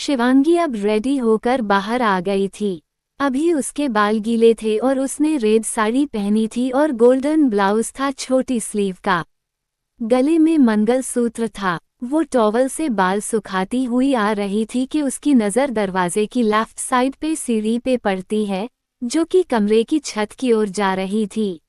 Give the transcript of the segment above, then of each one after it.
शिवांगी अब रेडी होकर बाहर आ गई थी। अभी उसके बाल गीले थे और उसने रेड साड़ी पहनी थी और गोल्डन ब्लाउज था छोटी स्लीव का। गले में मंगलसूत्र था। वो टॉवल से बाल सुखाती हुई आ रही थी कि उसकी नज़र दरवाजे की लेफ्ट साइड पे सीढ़ी पे पड़ती है, जो कि कमरे की छत की ओर जा रही थी।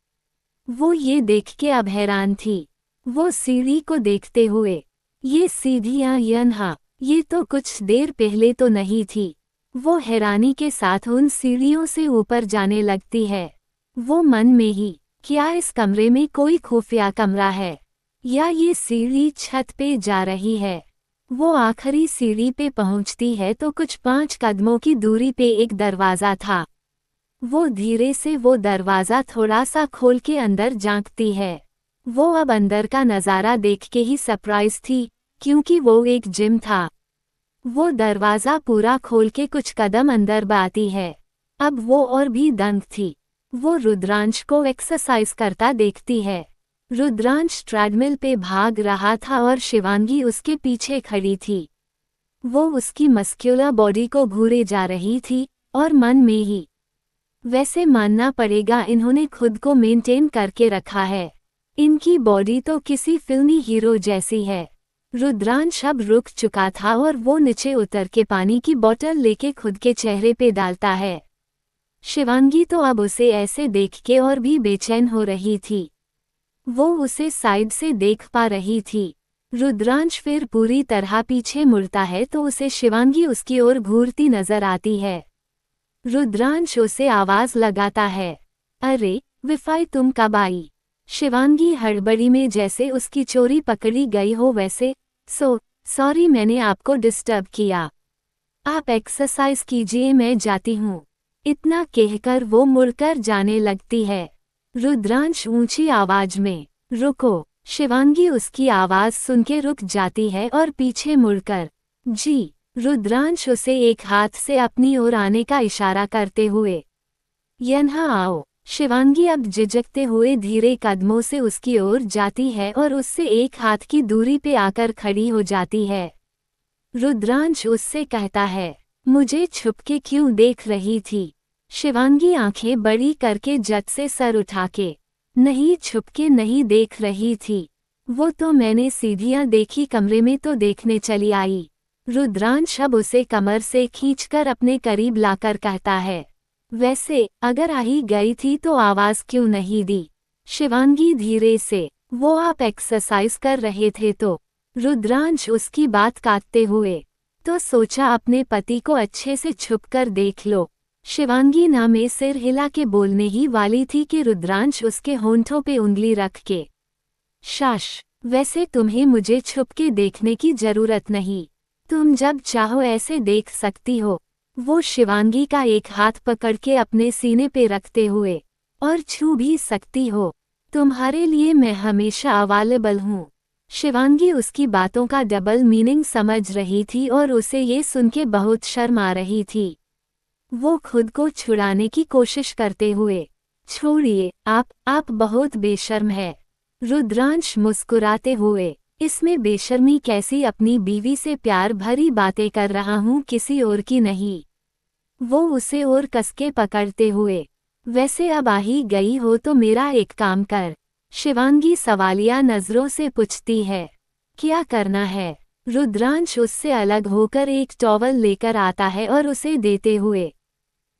वो ये देख के अब हैरान थी। वो सीढ़ी को देखते हुए, ये सीढ़ियाँ यन्हा, ये तो कुछ देर पहले तो नहीं थी। वो हैरानी के साथ उन सीढ़ियों से ऊपर जाने लगती है। वो मन में ही, क्या इस कमरे में कोई खुफिया कमरा है, या ये सीढ़ी छत पे जा रही है। वो आखिरी सीढ़ी पे पहुंचती है तो कुछ 5 कदमों की दूरी पे एक दरवाज़ा था। वो धीरे से वो दरवाज़ा थोड़ा सा खोल के अंदर झांकती है। वो अब अंदर का नज़ारा देख के ही सरप्राइज थी, क्योंकि वो एक जिम था। वो दरवाज़ा पूरा खोल के कुछ कदम अंदर बढ़ाती है। अब वो और भी दंग थी। वो रुद्रांश को एक्सरसाइज करता देखती है। रुद्रांश ट्रेडमिल पे भाग रहा था और शिवांगी उसके पीछे खड़ी थी। वो उसकी मस्क्यूलर बॉडी को घूरे जा रही थी और मन में ही, वैसे मानना पड़ेगा इन्होंने खुद को मेंटेन करके रखा है। इनकी बॉडी तो किसी फिल्मी हीरो जैसी है। रुद्रांश अब रुक चुका था और वो नीचे उतर के पानी की बोतल लेके खुद के चेहरे पे डालता है। शिवांगी तो अब उसे ऐसे देख के और भी बेचैन हो रही थी। वो उसे साइड से देख पा रही थी। रुद्रांश फिर पूरी तरह पीछे मुड़ता है तो उसे शिवांगी उसकी ओर घूरती नजर आती है। रुद्रांश उसे आवाज लगाता है, अरे विफाई तुम कब आई। शिवांगी हड़बड़ी में जैसे उसकी चोरी पकड़ी गई हो वैसे, सॉरी मैंने आपको डिस्टर्ब किया। आप एक्सरसाइज कीजिए मैं जाती हूँ। इतना कहकर वो मुड़कर जाने लगती है। रुद्रांश ऊंची आवाज में, रुको। शिवांगी उसकी आवाज सुन के रुक जाती है और पीछे मुड़कर, जी। रुद्रांश उसे एक हाथ से अपनी ओर आने का इशारा करते हुए, यहाँ आओ। शिवांगी अब झिझकते हुए धीरे कदमों से उसकी ओर जाती है और उससे एक हाथ की दूरी पे आकर खड़ी हो जाती है। रुद्रांश उससे कहता है, मुझे छुपके क्यों देख रही थी। शिवांगी आंखें बड़ी करके झट से सर उठा के, नहीं छुपके नहीं देख रही थी, वो तो मैंने सीढ़ियां देखी कमरे में तो देखने चली आई। रुद्रांश अब उसे कमर से खींचकर अपने करीब लाकर कहता है, वैसे अगर आ ही गई थी तो आवाज क्यों नहीं दी। शिवांगी धीरे से, वो आप एक्सरसाइज कर रहे थे तो। रुद्रांश उसकी बात काटते हुए, तो सोचा अपने पति को अच्छे से छुपकर देख लो। शिवांगी ना में सिर हिला के बोलने ही वाली थी कि रुद्रांश उसके होंठों पे उंगली रख के, शाश, वैसे तुम्हें मुझे छुपके देखने की जरूरत नहीं, तुम जब चाहो ऐसे देख सकती हो। वो शिवांगी का एक हाथ पकड़ के अपने सीने पे रखते हुए, और छू भी सकती हो, तुम्हारे लिए मैं हमेशा अवेलेबल हूँ। शिवांगी उसकी बातों का डबल मीनिंग समझ रही थी और उसे ये सुन के बहुत शर्म आ रही थी। वो खुद को छुड़ाने की कोशिश करते हुए, छोड़िए आप बहुत बेशर्म है। रुद्रांश मुस्कुराते हुए, इसमें बेशर्मी कैसी, अपनी बीवी से प्यार भरी बातें कर रहा हूँ किसी और की नहीं। वो उसे और कसके पकड़ते हुए, वैसे अब आ ही गई हो तो मेरा एक काम कर। शिवांगी सवालिया नजरों से पूछती है, क्या करना है। रुद्रांश उससे अलग होकर एक टॉवल लेकर आता है और उसे देते हुए,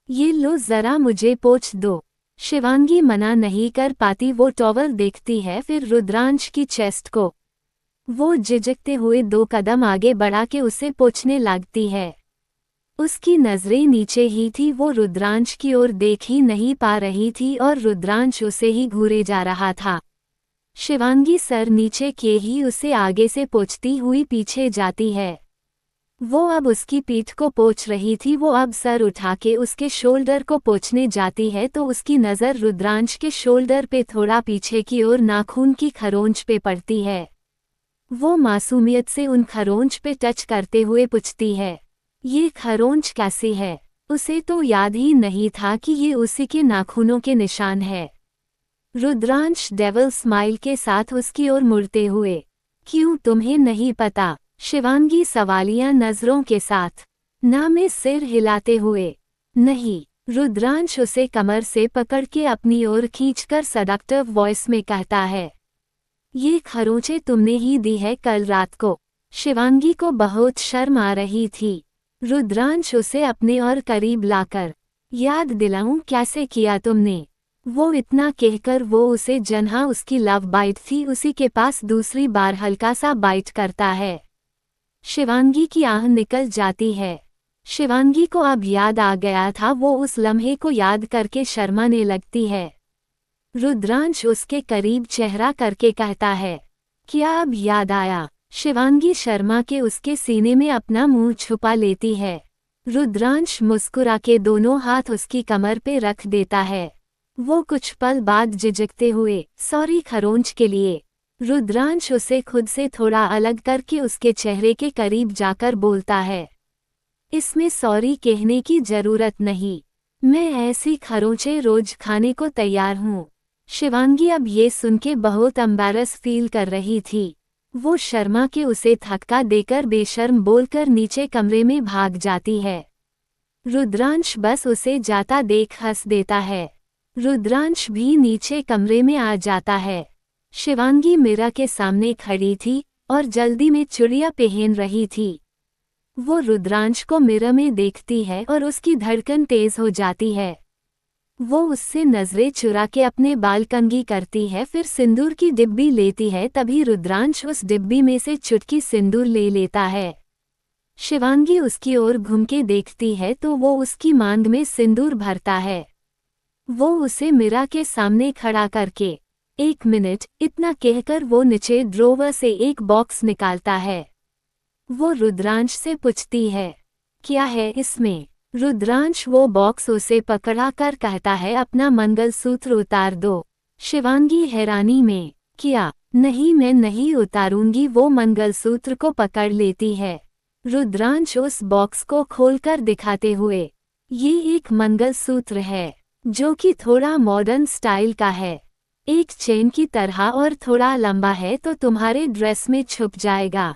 ये लो जरा मुझे पोंछ दो। शिवांगी मना नहीं कर पाती, वो टॉवल देखती है फिर रुद्रांश की चेस्ट को। वो झिझकते हुए 2 कदम आगे बढ़ा के उसे पोंछने लगती है। उसकी नजरें नीचे ही थी, वो रुद्रांश की ओर देख ही नहीं पा रही थी और रुद्रांश उसे ही घूरे जा रहा था। शिवांगी सर नीचे किए ही उसे आगे से पोंछती हुई पीछे जाती है। वो अब उसकी पीठ को पोंछ रही थी, वो अब सर उठा के उसके शोल्डर को पोंछने जाती है तो उसकी नज़र रुद्रांश के शोल्डर पे थोड़ा पीछे की ओर नाखून की खरोंच पे पड़ती है। वो मासूमियत से उन खरोंच पे टच करते हुए पूछती है, ये खरोंच कैसी है। उसे तो याद ही नहीं था कि ये उसी के नाखूनों के निशान है। रुद्रांश डेविल स्माइल के साथ उसकी ओर मुड़ते हुए, क्यों तुम्हें नहीं पता। शिवांगी सवालिया नजरों के साथ, ना में सिर हिलाते हुए। नहीं। रुद्रांश उसे कमर से पकड़ के अपनी ओर खींचकर सडक्टिव वॉइस में कहता है, ये खरोंचे तुमने ही दी है कल रात को। शिवांगी को बहुत शर्म आ रही थी। रुद्रांश उसे अपने और करीब लाकर, याद दिलाऊं कैसे किया तुमने? वो इतना कहकर वो उसे जहाँ उसकी लव बाइट थी उसी के पास दूसरी बार हल्का सा बाइट करता है। शिवांगी की आह निकल जाती है। शिवांगी को अब याद आ गया था, वो उस लम्हे को याद करके शर्माने लगती है। रुद्रांश उसके करीब चेहरा करके कहता है, क्या अब याद आया? शिवांगी शर्मा के उसके सीने में अपना मुंह छुपा लेती है। रुद्रांश मुस्कुरा के दोनों हाथ उसकी कमर पे रख देता है। वो कुछ पल बाद झिझकते हुए, सॉरी खरोंच के लिए। रुद्रांश उसे खुद से थोड़ा अलग करके उसके चेहरे के करीब जाकर बोलता है, इसमें सॉरी कहने की जरूरत नहीं, मैं ऐसी खरोंचे रोज खाने को तैयार हूँ। शिवांगी अब ये सुन के बहुत एम्बैरस फील कर रही थी। वो शर्मा के उसे धक्का देकर बेशर्म बोलकर नीचे कमरे में भाग जाती है। रुद्रांश बस उसे जाता देख हंस देता है। रुद्रांश भी नीचे कमरे में आ जाता है। शिवांगी मिरर के सामने खड़ी थी और जल्दी में चूड़ियां पहन रही थी। वो रुद्रांश को मिरर में देखती है और उसकी धड़कन तेज हो जाती है। वो उससे नजरें चुरा के अपने बाल कंघी करती है, फिर सिंदूर की डिब्बी लेती है। तभी रुद्रांश उस डिब्बी में से चुटकी सिंदूर ले लेता है। शिवांगी उसकी ओर घूम के देखती है तो वो उसकी मांग में सिंदूर भरता है। वो उसे मिरर के सामने खड़ा करके, 1 मिनट, इतना कहकर वो नीचे ड्रॉवर से एक बॉक्स निकालता है। वो रुद्रांश से पूछती है, क्या है इसमें? रुद्रांश वो बॉक्स उसे पकड़ा कर कहता है, अपना मंगलसूत्र उतार दो। शिवांगी हैरानी में, क्या? नहीं, मैं नहीं उतारूंगी। वो मंगलसूत्र को पकड़ लेती है। रुद्रांश उस बॉक्स को खोलकर दिखाते हुए, ये एक मंगलसूत्र है जो कि थोड़ा मॉडर्न स्टाइल का है, एक चेन की तरह और थोड़ा लंबा है तो तुम्हारे ड्रेस में छुप जाएगा।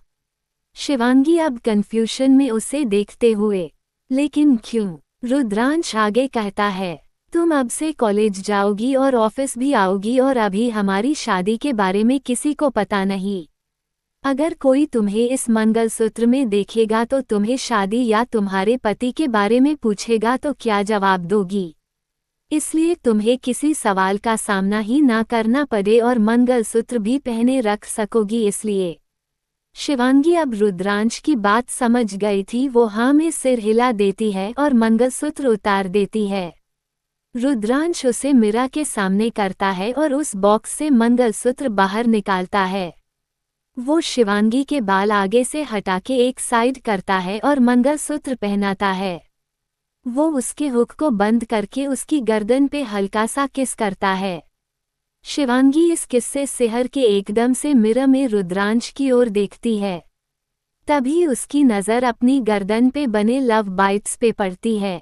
शिवांगी अब कंफ्यूजन में उसे देखते हुए, लेकिन क्यों? रुद्रांश आगे कहता है, तुम अब से कॉलेज जाओगी और ऑफिस भी आओगी और अभी हमारी शादी के बारे में किसी को पता नहीं। अगर कोई तुम्हें इस मंगलसूत्र में देखेगा तो तुम्हें शादी या तुम्हारे पति के बारे में पूछेगा तो क्या जवाब दोगी? इसलिए तुम्हें किसी सवाल का सामना ही ना करना पड़े और मंगलसूत्र भी पहने रख सकोगी। इसलिए शिवांगी अब रुद्रांश की बात समझ गई थी। वो हाँ में सिर हिला देती है और मंगलसूत्र उतार देती है। रुद्रांश उसे मिरर के सामने करता है और उस बॉक्स से मंगलसूत्र बाहर निकालता है। वो शिवांगी के बाल आगे से हटा के एक साइड करता है और मंगलसूत्र पहनाता है। वो उसके हुक को बंद करके उसकी गर्दन पे हल्का सा किस करता है। शिवांगी इस किस्से से हर के एकदम से मिरर में रुद्रांश की ओर देखती है। तभी उसकी नज़र अपनी गर्दन पे बने लव बाइट्स पे पड़ती है।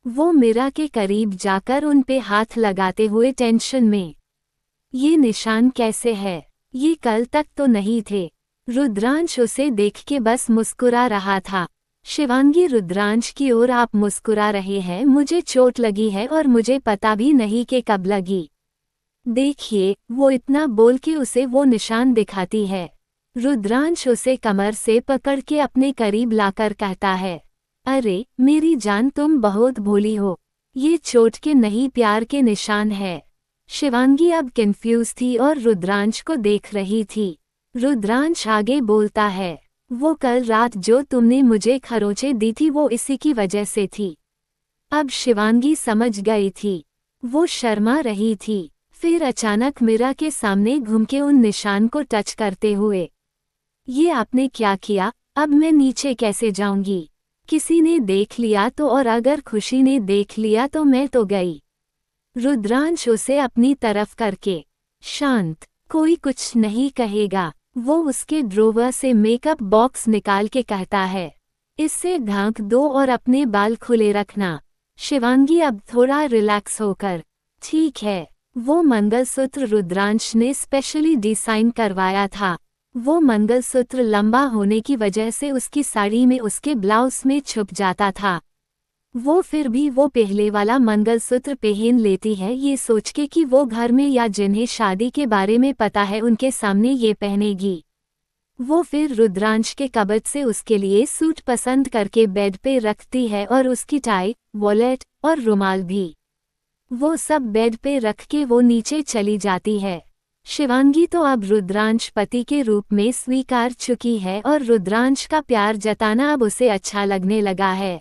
वो मिरर के करीब जाकर उन पे हाथ लगाते हुए टेंशन में, ये निशान कैसे है? ये कल तक तो नहीं थे। रुद्रांश उसे देख के बस मुस्कुरा रहा था। शिवांगी रुद्रांश की ओर, आप मुस्कुरा रहे हैं, मुझे चोट लगी है और मुझे पता भी नहीं कि कब लगी। देखिए, वो इतना बोल के उसे वो निशान दिखाती है। रुद्रांश उसे कमर से पकड़ के अपने करीब लाकर कहता है, अरे मेरी जान, तुम बहुत भोली हो, ये चोट के नहीं प्यार के निशान है। शिवांगी अब कंफ्यूज थी और रुद्रांश को देख रही थी। रुद्रांश आगे बोलता है, वो कल रात जो तुमने मुझे खरोंचे दी थी वो इसी की वजह से थी। अब शिवांगी समझ गई थी। वो शर्मा रही थी। फिर अचानक मिरर के सामने घूम के उन निशान को टच करते हुए, ये आपने क्या किया? अब मैं नीचे कैसे जाऊंगी? किसी ने देख लिया तो, और अगर खुशी ने देख लिया तो मैं तो गई। रुद्रांश उसे अपनी तरफ करके, शांत, कोई कुछ नहीं कहेगा। वो उसके ड्रॉवर से मेकअप बॉक्स निकाल के कहता है, इससे ढांक दो और अपने बाल खुले रखना। शिवांगी अब थोड़ा रिलैक्स होकर, ठीक है। वो मंगलसूत्र रुद्रांश ने स्पेशली डिजाइन करवाया था। वो मंगलसूत्र लंबा होने की वजह से उसकी साड़ी में उसके ब्लाउज में छुप जाता था। वो फिर भी वो पहले वाला मंगलसूत्र पहन लेती है, ये सोच के कि वो घर में या जिन्हें शादी के बारे में पता है उनके सामने ये पहनेगी। वो फिर रुद्रांश के कबर्ड से उसके लिए सूट पसंद करके बेड पे रखती है और उसकी टाई, वॉलेट और रुमाल भी। वो सब बेड पे रख के वो नीचे चली जाती है। शिवांगी तो अब रुद्रांश पति के रूप में स्वीकार चुकी है और रुद्रांश का प्यार जताना अब उसे अच्छा लगने लगा है।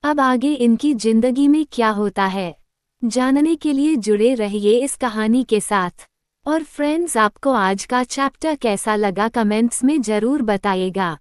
अब आगे इनकी जिंदगी में क्या होता है, जानने के लिए जुड़े रहिए इस कहानी के साथ। और फ्रेंड्स, आपको आज का चैप्टर कैसा लगा कमेंट्स में ज़रूर बताइएगा।